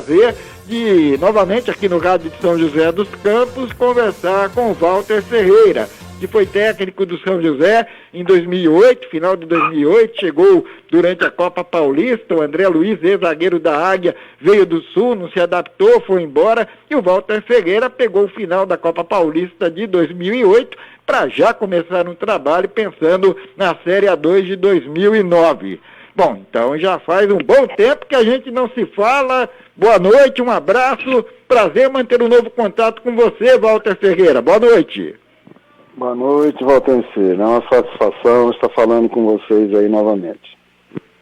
prazer de, novamente aqui no Rádio de São José dos Campos, conversar com o Walter Ferreira, que foi técnico do São José em 2008, final de 2008, chegou durante a Copa Paulista. O André Luiz, ex-zagueiro da Águia, veio do Sul, não se adaptou, foi embora, e o Walter Ferreira pegou o final da Copa Paulista de 2008 para já começar um trabalho pensando na Série A2 de 2009. Bom, então já faz um bom tempo que a gente não se fala. Boa noite, um abraço, prazer manter um novo contato com você, Walter Ferreira. Boa noite. Boa noite, Valtencir. É uma satisfação estar falando com vocês aí novamente.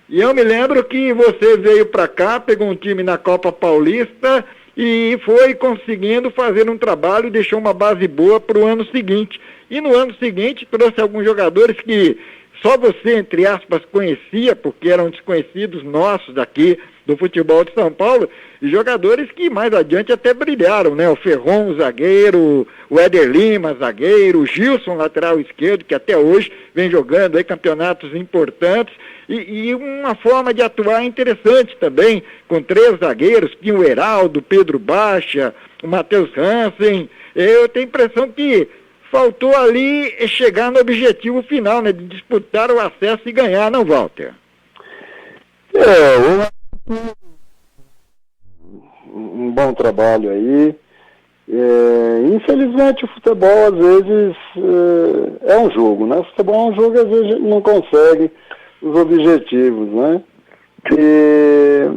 E eu me lembro que você veio para cá, pegou um time na Copa Paulista e foi conseguindo fazer um trabalho e deixou uma base boa para o ano seguinte. E no ano seguinte trouxe alguns jogadores que só você, entre aspas, conhecia, porque eram desconhecidos nossos daqui do futebol de São Paulo, e jogadores que mais adiante até brilharam, né? O Ferron, zagueiro, o Éder Lima, zagueiro, o Gilson, lateral esquerdo, que até hoje vem jogando aí campeonatos importantes, e uma forma de atuar interessante também, com 3 zagueiros, tinha o Heraldo, Pedro Baixa, o Matheus Hansen. Eu tenho a impressão que faltou ali chegar no objetivo final, né? De disputar o acesso e ganhar, não, Walter? Um bom trabalho aí. Infelizmente o futebol às vezes é um jogo, né? O futebol é um jogo e às vezes a gente não consegue os objetivos, né? E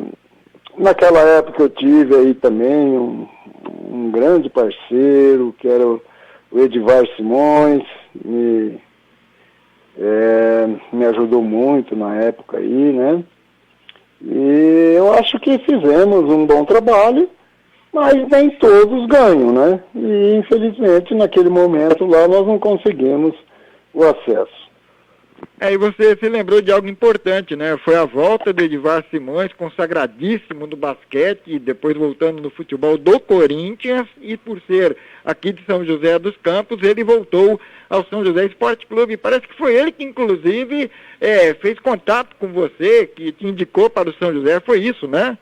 naquela época eu tive aí também um grande parceiro, que era o Edivar Simões, me ajudou muito na época aí, né? E eu acho que fizemos um bom trabalho, mas nem todos ganham, né? E infelizmente naquele momento lá nós não conseguimos o acesso. E você se lembrou de algo importante, né? Foi a volta do Edivar Simões, consagradíssimo no basquete, e depois voltando no futebol do Corinthians, e por ser aqui de São José dos Campos, ele voltou ao São José Esporte Clube. Parece que foi ele que, inclusive, fez contato com você, que te indicou para o São José, foi isso, né?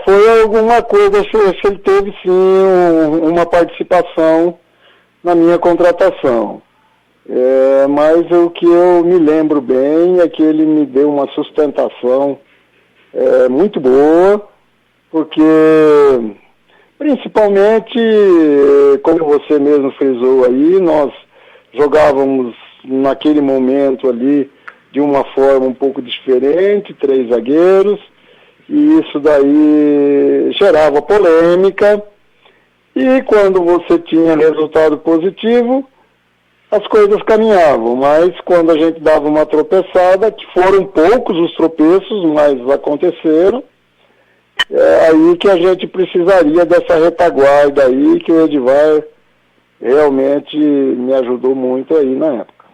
Foi alguma coisa, acho que ele teve sim uma participação na minha contratação. Mas o que eu me lembro bem é que ele me deu uma sustentação muito boa, porque principalmente, como você mesmo frisou aí, nós jogávamos naquele momento ali de uma forma um pouco diferente, 3 zagueiros, e isso daí gerava polêmica, e quando você tinha resultado positivo, as coisas caminhavam, mas quando a gente dava uma tropeçada, que foram poucos os tropeços, mas aconteceram, aí que a gente precisaria dessa retaguarda aí, que o Edivar realmente me ajudou muito aí na época.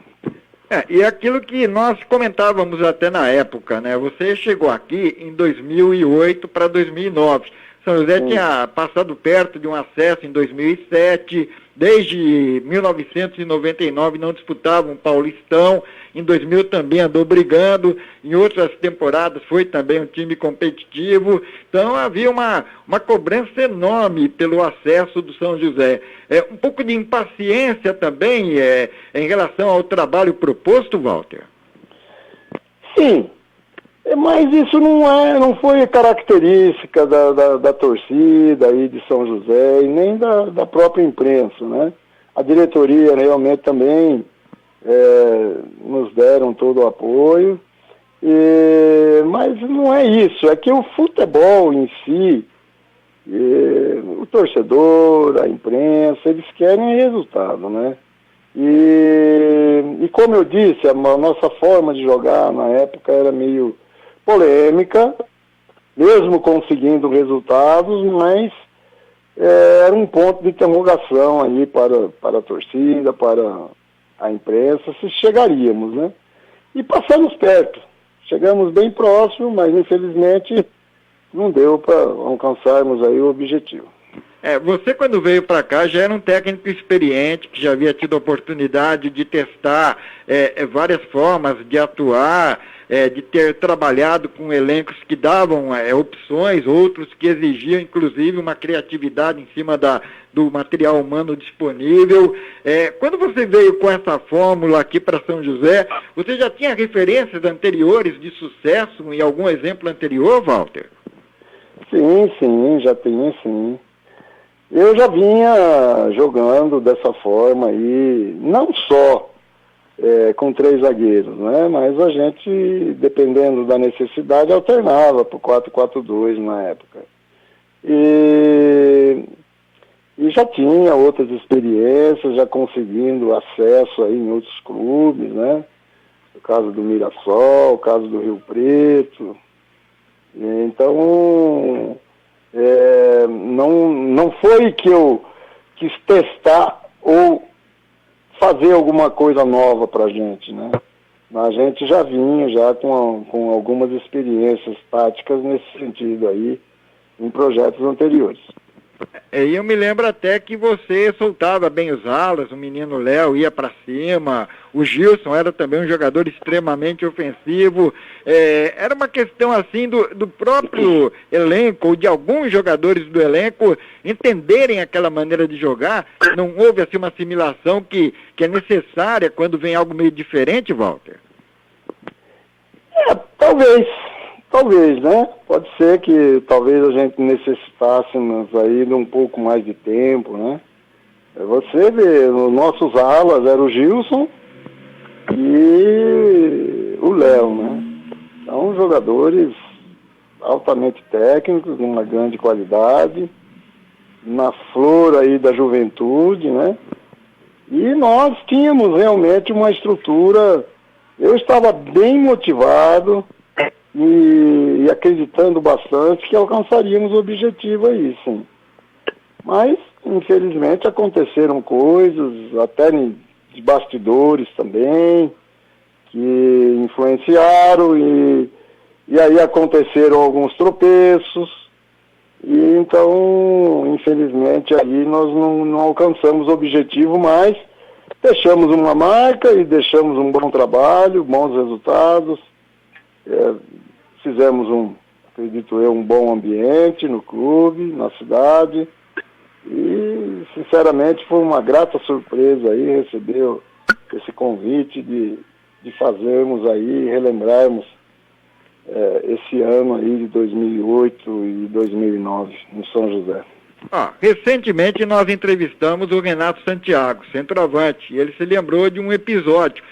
E aquilo que nós comentávamos até na época, né? Você chegou aqui em 2008 para 2009. São José tinha passado perto de um acesso em 2007, desde 1999 não disputava um Paulistão, em 2000 também andou brigando, em outras temporadas foi também um time competitivo, então havia uma cobrança enorme pelo acesso do São José. Um pouco de impaciência também em relação ao trabalho proposto, Walter? Sim. Mas isso não foi característica da torcida aí de São José e nem da própria imprensa, né? A diretoria realmente também nos deram todo o apoio, mas não é isso, é que o futebol em si, o torcedor, a imprensa, eles querem resultado, né? E como eu disse, a nossa forma de jogar na época era meio polêmica, mesmo conseguindo resultados, mas era um ponto de interrogação aí para a torcida, para a imprensa, se chegaríamos, né? E passamos perto, chegamos bem próximo, mas infelizmente não deu para alcançarmos aí o objetivo. Você quando veio para cá já era um técnico experiente, que já havia tido a oportunidade de testar várias formas de atuar, de ter trabalhado com elencos que davam opções, outros que exigiam inclusive uma criatividade em cima do material humano disponível. Quando você veio com essa fórmula aqui para São José, você já tinha referências anteriores de sucesso em algum exemplo anterior, Walter? Sim, já tinha sim. Eu já vinha jogando dessa forma aí, não só com 3 zagueiros, né? Mas a gente, dependendo da necessidade, alternava para o 4-4-2 na época. E já tinha outras experiências, já conseguindo acesso aí em outros clubes, né? O caso do Mirassol, o caso do Rio Preto. Então, não foi que eu quis testar ou fazer alguma coisa nova para a gente, né? A gente já vinha já com algumas experiências táticas nesse sentido aí, em projetos anteriores. E eu me lembro até que você soltava bem os alas, o menino Léo ia para cima, o Gilson era também um jogador extremamente ofensivo. Era uma questão assim do próprio elenco, ou de alguns jogadores do elenco entenderem aquela maneira de jogar. Não houve assim uma assimilação que é necessária quando vem algo meio diferente, Walter? Talvez, né? Pode ser que talvez a gente necessitássemos aí de um pouco mais de tempo, né? Você vê, os nossos alas eram o Gilson e o Léo, né? São jogadores altamente técnicos, de uma grande qualidade, na flor aí da juventude, né? E nós tínhamos realmente uma estrutura, eu estava bem motivado, e acreditando bastante que alcançaríamos o objetivo aí, sim. Mas, infelizmente, aconteceram coisas, até de bastidores também, que influenciaram e aí aconteceram alguns tropeços, e então, infelizmente, aí nós não alcançamos o objetivo, mas deixamos uma marca e deixamos um bom trabalho, bons resultados. Fizemos acredito eu, um bom ambiente no clube, na cidade, e sinceramente foi uma grata surpresa aí receber esse convite de fazermos aí, relembrarmos esse ano aí de 2008 e 2009 no São José. Recentemente nós entrevistamos o Renato Santiago, centroavante, e ele se lembrou de um episódio.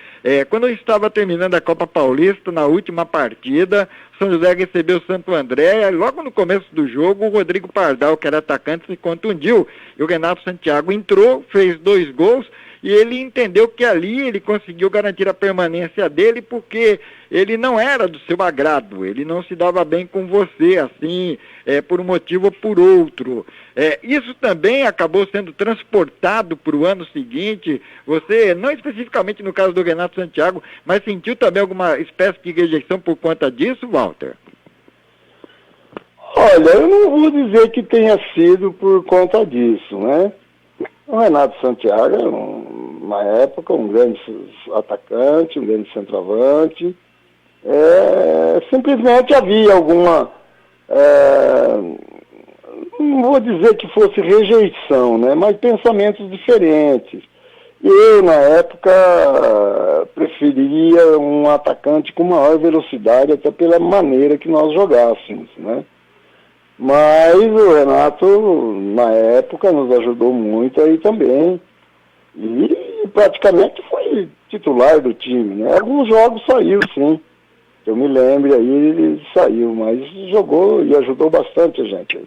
Quando estava terminando a Copa Paulista, na última partida, São José recebeu o Santo André, e logo no começo do jogo, o Rodrigo Pardal, que era atacante, se contundiu, e o Renato Santiago entrou, fez 2 gols, e ele entendeu que ali ele conseguiu garantir a permanência dele, porque ele não era do seu agrado, ele não se dava bem com você, assim, por um motivo ou por outro. Isso também acabou sendo transportado para o ano seguinte. Você, não especificamente no caso do Renato Santiago, mas sentiu também alguma espécie de rejeição por conta disso, Walter? Olha, eu não vou dizer que tenha sido por conta disso, né? O Renato Santiago era, na época, um grande atacante, um grande centroavante. Simplesmente havia alguma... não vou dizer que fosse rejeição, né? Mas pensamentos diferentes. Eu, na época, preferiria um atacante com maior velocidade, até pela maneira que nós jogássemos, né? Mas o Renato, na época, nos ajudou muito aí também. E praticamente foi titular do time, né? Alguns jogos saiu, sim. Eu me lembro aí, ele saiu, mas jogou e ajudou bastante a gente aí.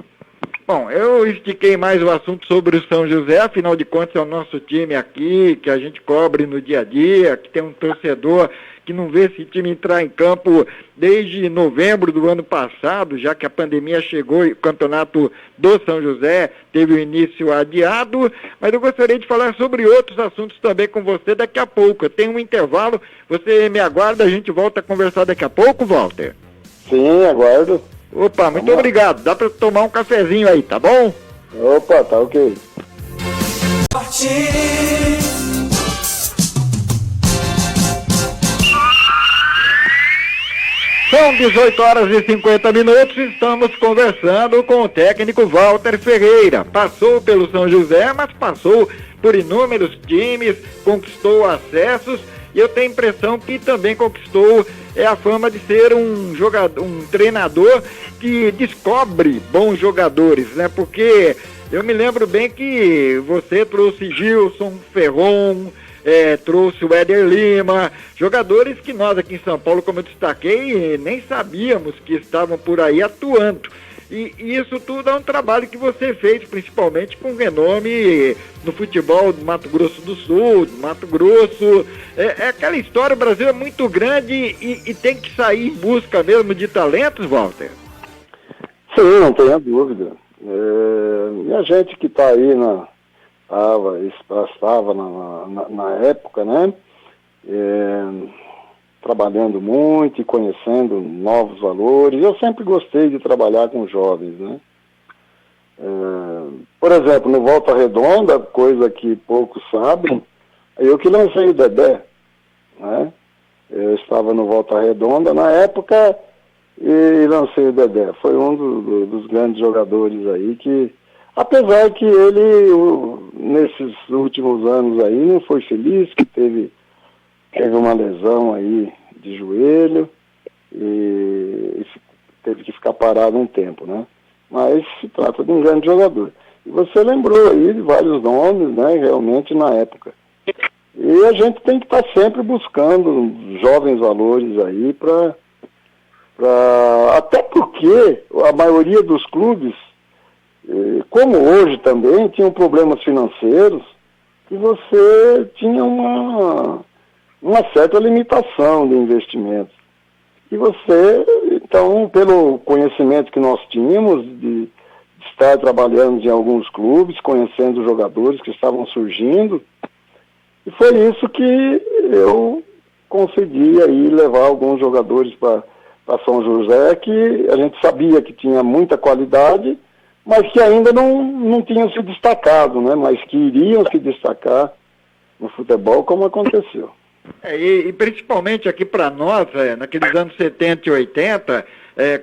Bom, eu estiquei mais o assunto sobre o São José, afinal de contas é o nosso time aqui, que a gente cobre no dia a dia, que tem um torcedor que não vê esse time entrar em campo desde novembro do ano passado, já que a pandemia chegou e o campeonato do São José teve o início adiado, mas eu gostaria de falar sobre outros assuntos também com você daqui a pouco. Eu tenho um intervalo, você me aguarda, a gente volta a conversar daqui a pouco, Walter? Sim, aguardo. Opa, muito obrigado. Dá para tomar um cafezinho aí, tá bom? Opa, tá ok. São 18 horas e 50 minutos, estamos conversando com o técnico Walter Ferreira. Passou pelo São José, mas passou por inúmeros times, conquistou acessos e eu tenho a impressão que também conquistou a fama de ser um jogador, um treinador que descobre bons jogadores, né? Porque eu me lembro bem que você trouxe Gilson, Ferron, trouxe o Éder Lima, jogadores que nós aqui em São Paulo, como eu destaquei, nem sabíamos que estavam por aí atuando. E isso tudo é um trabalho que você fez, principalmente com renome no futebol do Mato Grosso do Sul, do Mato Grosso. É aquela história, o Brasil é muito grande e tem que sair em busca mesmo de talentos, Walter? Sim, não tenha dúvida. E a gente que está aí estava na época, né? Trabalhando muito e conhecendo novos valores. Eu sempre gostei de trabalhar com jovens, né? Por exemplo, no Volta Redonda, coisa que poucos sabem, eu que lancei o Dedé, né? Eu estava no Volta Redonda na época e lancei o Dedé. Foi um dos grandes jogadores aí que, apesar que ele, nesses últimos anos aí, não foi feliz, que teve uma lesão aí de joelho e teve que ficar parado um tempo, né? Mas se trata de um grande jogador. E você lembrou aí de vários nomes, né, realmente na época. E a gente tem que estar sempre buscando jovens valores aí até porque a maioria dos clubes, como hoje também, tinham problemas financeiros e você tinha uma certa limitação de investimentos. E você, então, pelo conhecimento que nós tínhamos de estar trabalhando em alguns clubes, conhecendo os jogadores que estavam surgindo, e foi isso que eu consegui aí levar alguns jogadores para São José, que a gente sabia que tinha muita qualidade, mas que ainda não tinham se destacado, né? Mas que iriam se destacar no futebol, como aconteceu. E principalmente aqui para nós, naqueles anos 70 e 80,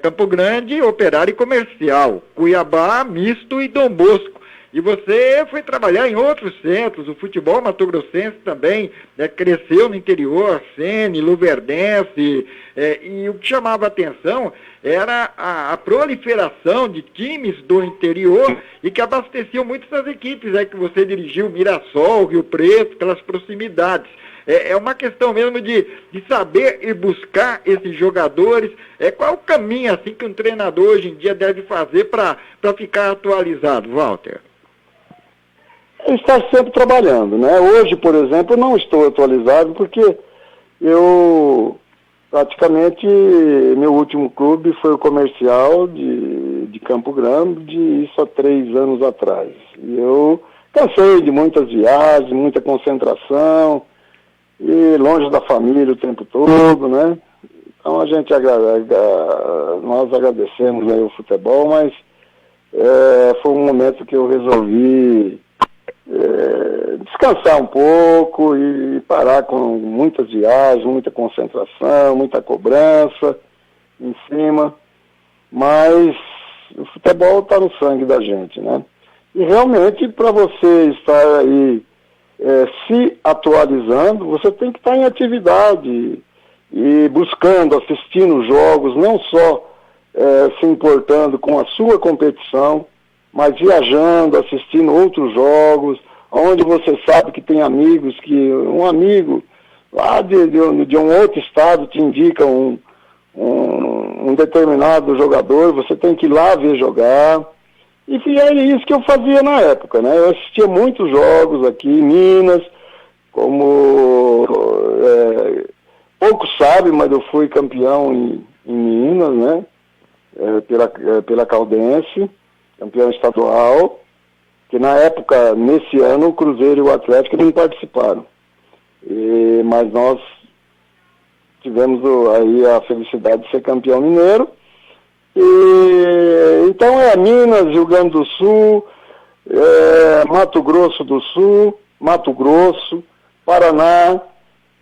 Campo Grande, Operário e Comercial, Cuiabá, Misto e Dom Bosco. E você foi trabalhar em outros centros, o futebol mato-grossense também cresceu no interior, Sene, Luverdense, e o que chamava a atenção era a proliferação de times do interior e que abasteciam muito essas equipes que você dirigiu, Mirassol, Rio Preto, pelas proximidades. É uma questão mesmo de saber e buscar esses jogadores. Qual é o caminho assim que um treinador hoje em dia deve fazer para ficar atualizado, Walter? Estar sempre trabalhando, né? Hoje, por exemplo, não estou atualizado porque eu praticamente, meu último clube foi o Comercial de Campo Grande, isso há 3 anos atrás. E eu cansei de muitas viagens, muita concentração, e longe da família o tempo todo, né? Então nós agradecemos aí o futebol, mas foi um momento que eu resolvi descansar um pouco e parar com muitas viagens, muita concentração, muita cobrança em cima, mas o futebol está no sangue da gente, né? E realmente para você estar aí se atualizando, você tem que estar em atividade e buscando, assistindo jogos, não só se importando com a sua competição, mas viajando, assistindo outros jogos, onde você sabe que tem amigos, que um amigo lá de um outro estado te indica um determinado jogador, você tem que ir lá ver jogar. E é isso que eu fazia na época, né? Eu assistia muitos jogos aqui em Minas, como poucos sabem, mas eu fui campeão em Minas, né? Pela Caldense, campeão estadual, que na época, nesse ano, o Cruzeiro e o Atlético não participaram. Mas nós tivemos aí a felicidade de ser campeão mineiro. Então Minas, Rio Grande do Sul, Mato Grosso do Sul, Mato Grosso, Paraná,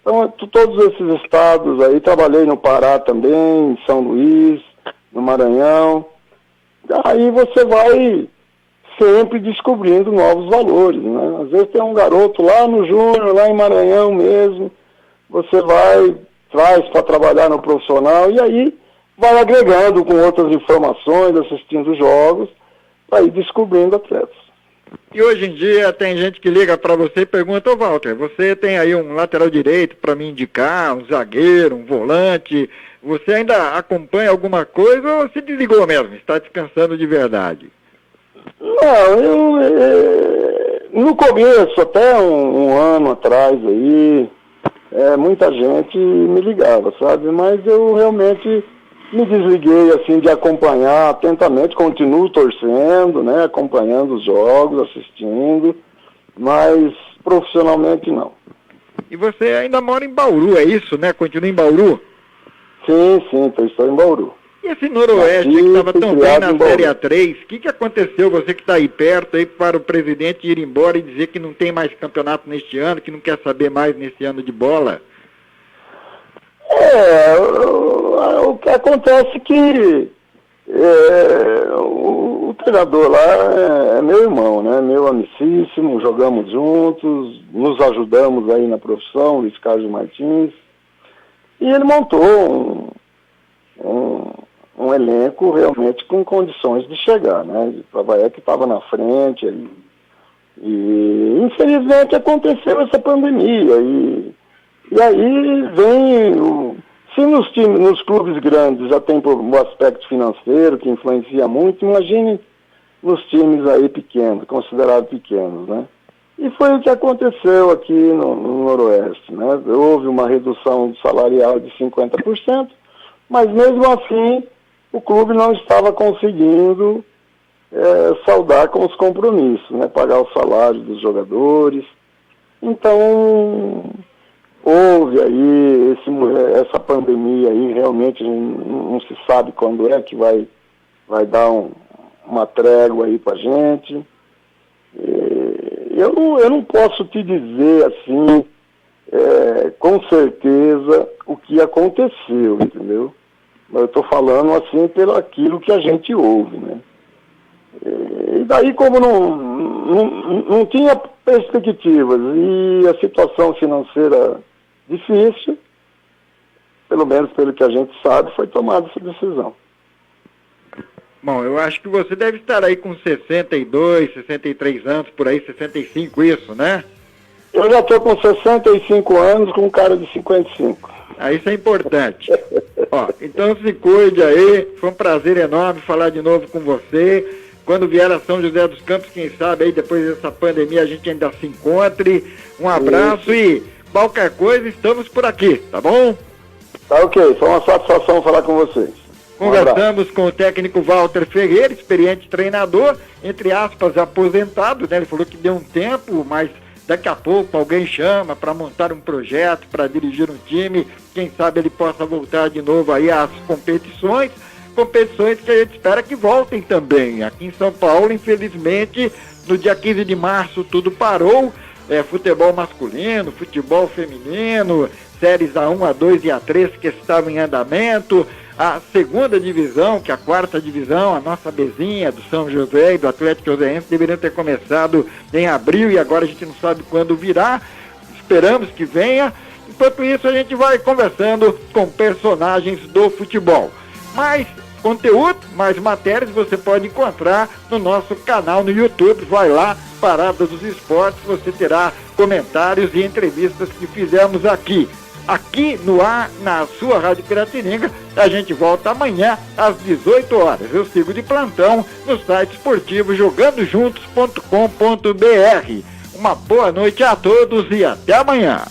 Então, todos esses estados aí, trabalhei no Pará também, em São Luís, no Maranhão. Aí você vai sempre descobrindo novos valores, né? Às vezes tem um garoto lá no Júnior, lá em Maranhão mesmo, você traz para trabalhar no profissional e aí vai agregando com outras informações, assistindo jogos, para ir descobrindo atletas. E hoje em dia tem gente que liga para você e pergunta: ô Walter, você tem aí um lateral direito para me indicar, um zagueiro, um volante, você ainda acompanha alguma coisa ou se desligou mesmo, está descansando de verdade? Não, no começo, até um ano atrás aí, muita gente me ligava, sabe? Mas eu realmente me desliguei assim de acompanhar atentamente, continuo torcendo, né? Acompanhando os jogos, assistindo, mas profissionalmente não. E você ainda mora em Bauru, é isso, né? Continua em Bauru? Sim, eu estou em Bauru. E esse Noroeste que estava tão bem na Série A3, o que aconteceu? Você que está aí perto, aí para o presidente ir embora e dizer que não tem mais campeonato neste ano, que não quer saber mais nesse ano de bola? O que acontece é que o treinador lá é meu irmão, né? Meu amicíssimo, jogamos juntos, nos ajudamos aí na profissão, Luiz Carlos Martins, e ele montou um elenco realmente com condições de chegar, né? O Travaec estava na frente e infelizmente aconteceu essa pandemia e aí vem se nos clubes grandes já tem o aspecto financeiro que influencia muito, imagine nos times aí pequenos, considerados pequenos, né? E foi o que aconteceu aqui no Noroeste, né? Houve uma redução salarial de 50%, mas mesmo assim o clube não estava conseguindo saldar com os compromissos, né? Pagar o salário dos jogadores. Então houve aí essa pandemia aí, realmente não se sabe quando é que vai dar uma trégua aí pra gente. Eu não posso te dizer assim, com certeza, o que aconteceu, entendeu? Mas eu estou falando assim pelo aquilo que a gente ouve, né? E daí, como não tinha perspectivas e a situação financeira difícil, pelo menos pelo que a gente sabe, foi tomada essa decisão. Bom, eu acho que você deve estar aí com 62, 63 anos, por aí, 65, isso, né? Eu já estou com 65 anos com um cara de 55. Isso é importante. Ó, então se cuide aí, foi um prazer enorme falar de novo com você. Quando vier a São José dos Campos, quem sabe aí depois dessa pandemia a gente ainda se encontre. Um abraço e qualquer coisa estamos por aqui, tá bom? Tá ok, foi uma satisfação falar com vocês. Conversamos com o técnico Walter Ferreira, experiente treinador, entre aspas, aposentado, né? Ele falou que deu um tempo, mas daqui a pouco alguém chama para montar um projeto, para dirigir um time, quem sabe ele possa voltar de novo aí às competições que a gente espera que voltem também. Aqui em São Paulo, infelizmente, no dia 15 de março tudo parou, futebol masculino, futebol feminino, séries A1, A2 e A3 que estavam em andamento, a segunda divisão, que é a quarta divisão, a nossa bezinha do São José e do Atlético Joseense deveriam ter começado em abril e agora a gente não sabe quando virá, esperamos que venha. Enquanto isso a gente vai conversando com personagens do futebol. Mais conteúdo, mais matérias você pode encontrar no nosso canal no YouTube, vai lá, Parada dos Esportes, você terá comentários e entrevistas que fizemos aqui no ar, na sua Rádio Piratininga. A gente volta amanhã às 18 horas. Eu sigo de plantão no site esportivo jogandojuntos.com.br. Uma boa noite a todos e até amanhã.